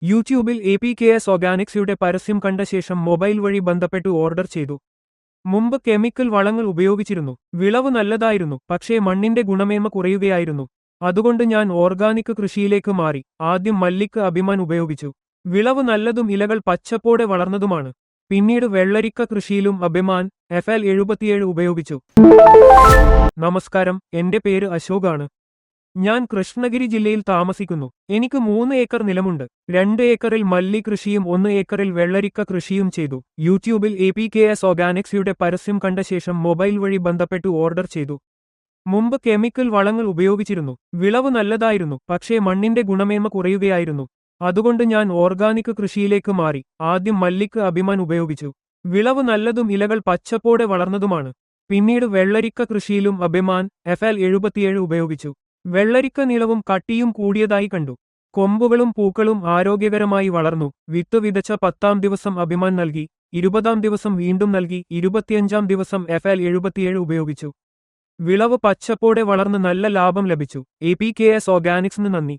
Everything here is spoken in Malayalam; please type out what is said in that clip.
യൂട്യൂബിൽ APKS ഓർഗാനിക്സിയുടെ പരസ്യം കണ്ട ശേഷം മൊബൈൽ വഴി ബന്ധപ്പെട്ടു ഓർഡർ ചെയ്തു. മുമ്പ് കെമിക്കൽ വളങ്ങൾ ഉപയോഗിച്ചിരുന്നു. വിളവ് നല്ലതായിരുന്നു, പക്ഷേ മണ്ണിന്റെ ഗുണമേന്മ കുറയുകയായിരുന്നു. അതുകൊണ്ട് ഞാൻ ഓർഗാനിക് കൃഷിയിലേക്ക് മാറി. ആദ്യം മല്ലിക്ക് അഭിമാൻ ഉപയോഗിച്ചു. വിളവ് നല്ലതും ഇലകൾ പച്ചപ്പോടെ വളർന്നതുമാണ്. പിന്നീട് വെള്ളരിക്ക കൃഷിയിലും അഭിമാൻ FL77 ഉപയോഗിച്ചു. നമസ്കാരം, എന്റെ പേര് അശോകാണ്. ഞാൻ കൃഷ്ണഗിരി ജില്ലയിൽ താമസിക്കുന്നു. എനിക്ക് 3 ഏക്കർ നിലമുണ്ട്. 2 ഏക്കറിൽ മല്ലി കൃഷിയും 1 ഏക്കറിൽ വെള്ളരിക്ക കൃഷിയും ചെയ്തു. യൂട്യൂബിൽ APKS ഓർഗാനിക്സിയുടെ പരസ്യം കണ്ട ശേഷം മൊബൈൽ വഴി ബന്ധപ്പെട്ടു ഓർഡർ ചെയ്തു. മുമ്പ് കെമിക്കൽ വളങ്ങൾ ഉപയോഗിച്ചിരുന്നു. വിളവ് നല്ലതായിരുന്നു, പക്ഷേ മണ്ണിന്റെ ഗുണമേന്മ കുറയുകയായിരുന്നു. അതുകൊണ്ട് ഞാൻ ഓർഗാനിക് കൃഷിയിലേക്ക് മാറി. ആദ്യം മല്ലിക്ക് അഭിമാൻ ഉപയോഗിച്ചു. വിളവ് നല്ലതും ഇലകൾ പച്ചപ്പോടെ വളർന്നതുമാണ്. പിന്നീട് വെള്ളരിക്ക കൃഷിയിലും അഭിമാൻ FL77 ഉപയോഗിച്ചു. വെള്ളരിക്ക നീളവും കട്ടിയും കൂടിയതായി കണ്ടു. കൊമ്പുകളും പൂക്കളും ആരോഗ്യകരമായി വളർന്നു. വിത്ത് വിതച്ച 10-ാം ദിവസം അഭിമാൻ നൽകി. 20-ാം ദിവസം വീണ്ടും നൽകി. 25-ാം ദിവസം FL77 ഉപയോഗിച്ചു. വിളവ് പച്ചപ്പോടെ വളർന്ന് നല്ല ലാഭം ലഭിച്ചു. APKS ഓർഗാനിക്സിന് നന്ദി.